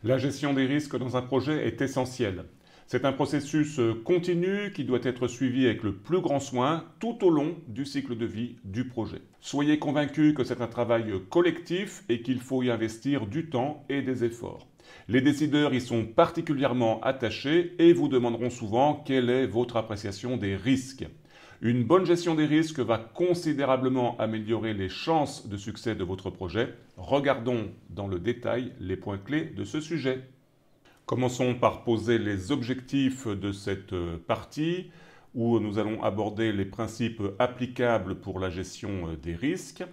La gestion des risques dans un projet est essentielle. C'est un processus continu qui doit être suivi avec le plus grand soin tout au long du cycle de vie du projet. Soyez convaincus que c'est un travail collectif et qu'il faut y investir du temps et des efforts. Les décideurs y sont particulièrement attachés et vous demanderont souvent quelle est votre appréciation des risques. Une bonne gestion des risques va considérablement améliorer les chances de succès de votre projet. Regardons dans le détail les points clés de ce sujet. Commençons par poser les objectifs de cette partie où nous allons aborder les principes applicables pour la gestion des risques,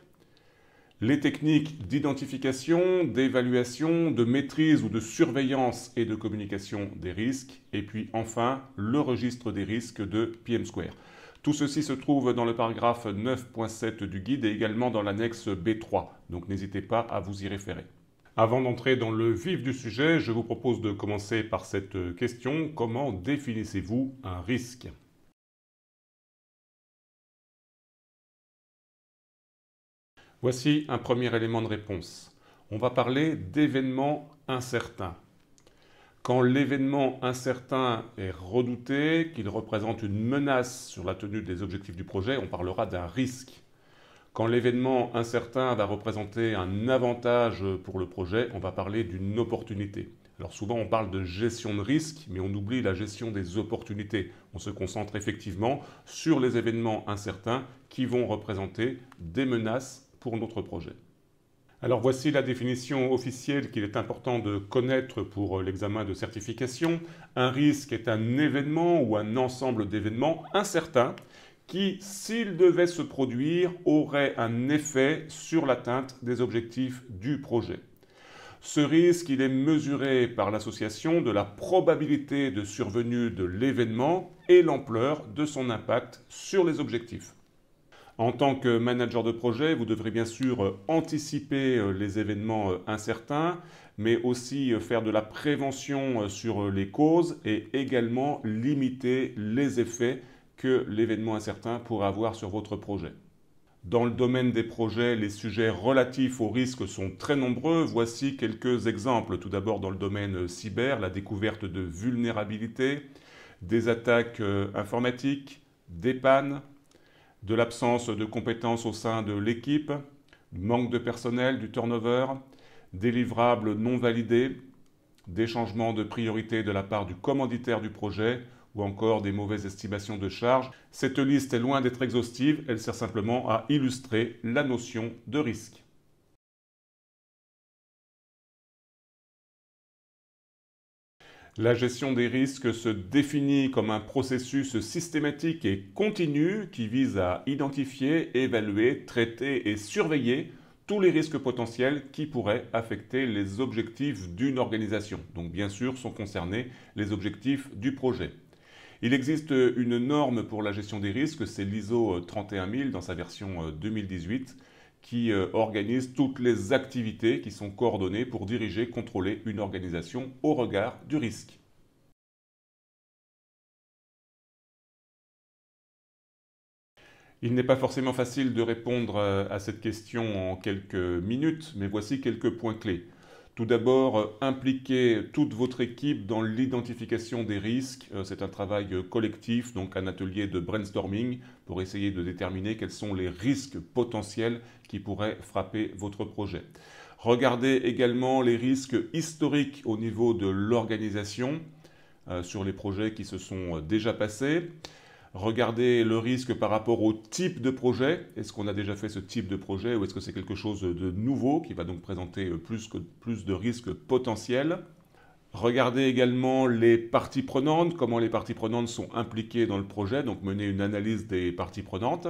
les techniques d'identification, d'évaluation, de maîtrise ou de surveillance et de communication des risques, et puis enfin le registre des risques de PM Square. Tout ceci se trouve dans le paragraphe 9.7 du guide et également dans l'annexe B3, donc n'hésitez pas à vous y référer. Avant d'entrer dans le vif du sujet, je vous propose de commencer par cette question: comment définissez-vous un risque ? Voici un premier élément de réponse. On va parler d'événements incertains. Quand l'événement incertain est redouté, qu'il représente une menace sur la tenue des objectifs du projet, on parlera d'un risque. Quand l'événement incertain va représenter un avantage pour le projet, on va parler d'une opportunité. Alors souvent on parle de gestion de risque, mais on oublie la gestion des opportunités. On se concentre effectivement sur les événements incertains qui vont représenter des menaces pour notre projet. Alors voici la définition officielle qu'il est important de connaître pour l'examen de certification. Un risque est un événement ou un ensemble d'événements incertains qui, s'il devait se produire, aurait un effet sur l'atteinte des objectifs du projet. Ce risque, il est mesuré par l'association de la probabilité de survenue de l'événement et l'ampleur de son impact sur les objectifs. En tant que manager de projet, vous devrez bien sûr anticiper les événements incertains, mais aussi faire de la prévention sur les causes et également limiter les effets que l'événement incertain pourrait avoir sur votre projet. Dans le domaine des projets, les sujets relatifs aux risques sont très nombreux. Voici quelques exemples. Tout d'abord dans le domaine cyber, la découverte de vulnérabilités, des attaques informatiques, des pannes, de l'absence de compétences au sein de l'équipe, manque de personnel, du turnover, des livrables non validés, des changements de priorité de la part du commanditaire du projet ou encore des mauvaises estimations de charges. Cette liste est loin d'être exhaustive, elle sert simplement à illustrer la notion de risque. La gestion des risques se définit comme un processus systématique et continu qui vise à identifier, évaluer, traiter et surveiller tous les risques potentiels qui pourraient affecter les objectifs d'une organisation. Donc bien sûr sont concernés les objectifs du projet. Il existe une norme pour la gestion des risques, c'est l'ISO 31000 dans sa version 2018, qui organise toutes les activités qui sont coordonnées pour diriger, contrôler une organisation au regard du risque. Il n'est pas forcément facile de répondre à cette question en quelques minutes, mais voici quelques points clés. Tout d'abord, impliquez toute votre équipe dans l'identification des risques. C'est un travail collectif, donc un atelier de brainstorming pour essayer de déterminer quels sont les risques potentiels qui pourraient frapper votre projet. Regardez également les risques historiques au niveau de l'organisation sur les projets qui se sont déjà passés. Regardez le risque par rapport au type de projet. Est-ce qu'on a déjà fait ce type de projet ou est-ce que c'est quelque chose de nouveau qui va donc présenter plus de risques potentiels? Regardez également les parties prenantes, comment les parties prenantes sont impliquées dans le projet, donc mener une analyse des parties prenantes.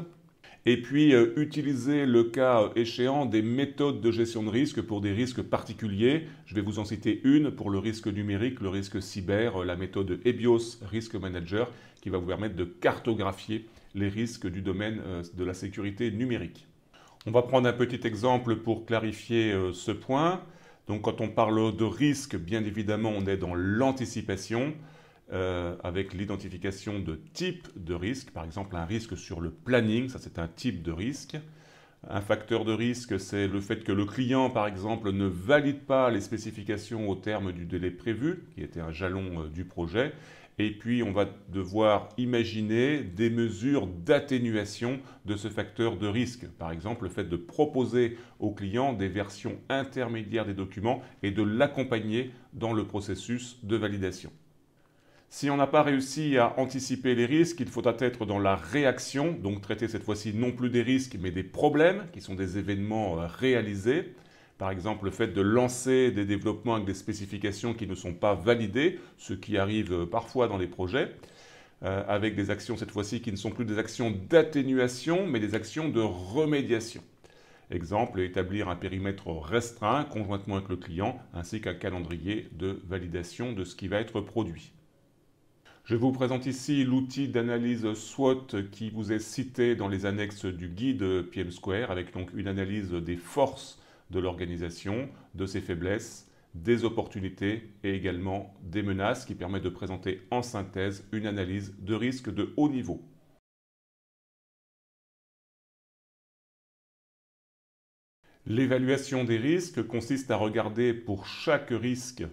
Et puis, utiliser le cas échéant des méthodes de gestion de risque pour des risques particuliers. Je vais vous en citer une pour le risque numérique, le risque cyber, la méthode EBIOS Risk Manager, qui va vous permettre de cartographier les risques du domaine de la sécurité numérique. On va prendre un petit exemple pour clarifier ce point. Donc, quand on parle de risque, bien évidemment, on est dans l'anticipation. Avec l'identification de types de risques, par exemple un risque sur le planning, ça c'est un type de risque. Un facteur de risque, c'est le fait que le client, par exemple, ne valide pas les spécifications au terme du délai prévu, qui était un jalon du projet. Et puis, on va devoir imaginer des mesures d'atténuation de ce facteur de risque. Par exemple, le fait de proposer au client des versions intermédiaires des documents et de l'accompagner dans le processus de validation. Si on n'a pas réussi à anticiper les risques, il faudra être dans la réaction, donc traiter cette fois-ci non plus des risques, mais des problèmes, qui sont des événements réalisés. Par exemple, le fait de lancer des développements avec des spécifications qui ne sont pas validées, ce qui arrive parfois dans les projets, avec des actions cette fois-ci qui ne sont plus des actions d'atténuation, mais des actions de remédiation. Exemple, établir un périmètre restreint conjointement avec le client, ainsi qu'un calendrier de validation de ce qui va être produit. Je vous présente ici l'outil d'analyse SWOT qui vous est cité dans les annexes du guide PM Square, avec donc une analyse des forces de l'organisation, de ses faiblesses, des opportunités et également des menaces qui permet de présenter en synthèse une analyse de risque de haut niveau. L'évaluation des risques consiste à regarder pour chaque risque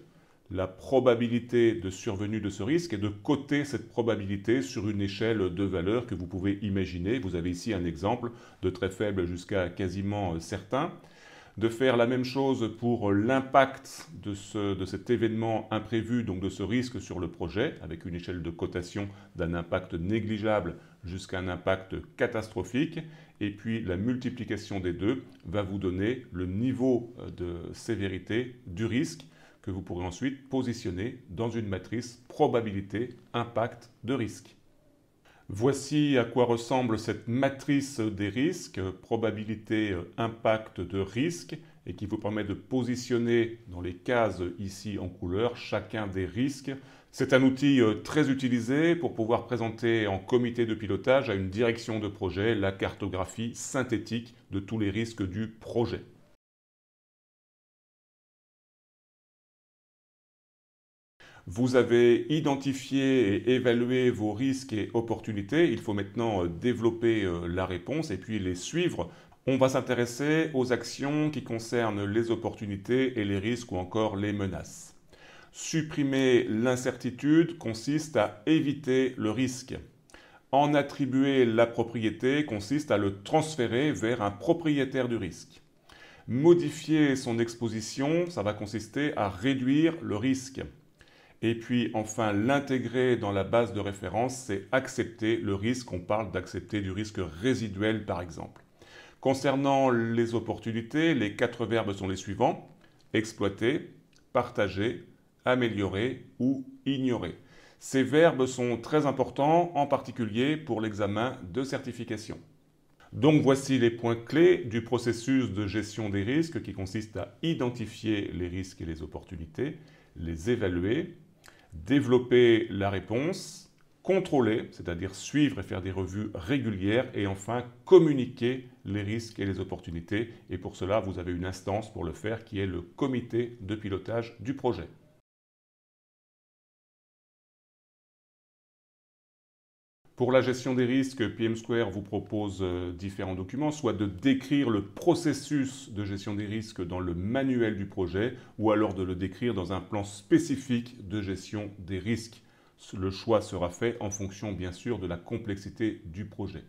la probabilité de survenue de ce risque et de coter cette probabilité sur une échelle de valeurs que vous pouvez imaginer. Vous avez ici un exemple de très faible jusqu'à quasiment certain. De faire la même chose pour l'impact de cet événement imprévu, donc de ce risque sur le projet, avec une échelle de cotation d'un impact négligeable jusqu'à un impact catastrophique. Et puis la multiplication des deux va vous donner le niveau de sévérité du risque que vous pourrez ensuite positionner dans une matrice probabilité impact de risque. Voici à quoi ressemble cette matrice des risques, probabilité impact de risque, et qui vous permet de positionner dans les cases ici en couleur chacun des risques. C'est un outil très utilisé pour pouvoir présenter en comité de pilotage à une direction de projet la cartographie synthétique de tous les risques du projet. Vous avez identifié et évalué vos risques et opportunités. Il faut maintenant développer la réponse et puis les suivre. On va s'intéresser aux actions qui concernent les opportunités et les risques ou encore les menaces. Supprimer l'incertitude consiste à éviter le risque. En attribuer la propriété consiste à le transférer vers un propriétaire du risque. Modifier son exposition, ça va consister à réduire le risque. Et puis enfin, l'intégrer dans la base de référence, c'est accepter le risque. On parle d'accepter du risque résiduel par exemple. Concernant les opportunités, les 4 verbes sont les suivants. Exploiter, partager, améliorer ou ignorer. Ces verbes sont très importants, en particulier pour l'examen de certification. Donc voici les points clés du processus de gestion des risques qui consiste à identifier les risques et les opportunités, les évaluer, développer la réponse, contrôler, c'est-à-dire suivre et faire des revues régulières, et enfin communiquer les risques et les opportunités. Et pour cela, vous avez une instance pour le faire qui est le comité de pilotage du projet. Pour la gestion des risques, PM Square vous propose différents documents, soit de décrire le processus de gestion des risques dans le manuel du projet, ou alors de le décrire dans un plan spécifique de gestion des risques. Le choix sera fait en fonction, bien sûr, de la complexité du projet.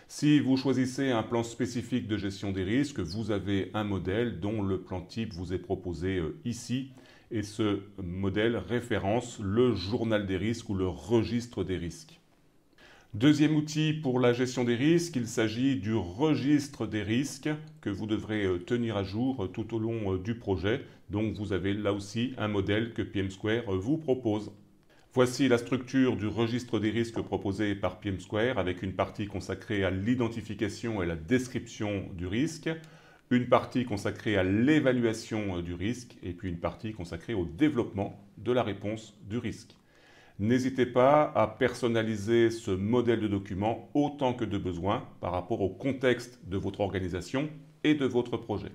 Si vous choisissez un plan spécifique de gestion des risques, vous avez un modèle dont le plan type vous est proposé ici. Et ce modèle référence le journal des risques ou le registre des risques. Deuxième outil pour la gestion des risques, il s'agit du registre des risques que vous devrez tenir à jour tout au long du projet. Donc vous avez là aussi un modèle que PM Square vous propose. Voici la structure du registre des risques proposé par PM Square avec une partie consacrée à l'identification et la description du risque, une partie consacrée à l'évaluation du risque et puis une partie consacrée au développement de la réponse du risque. N'hésitez pas à personnaliser ce modèle de document autant que de besoin par rapport au contexte de votre organisation et de votre projet.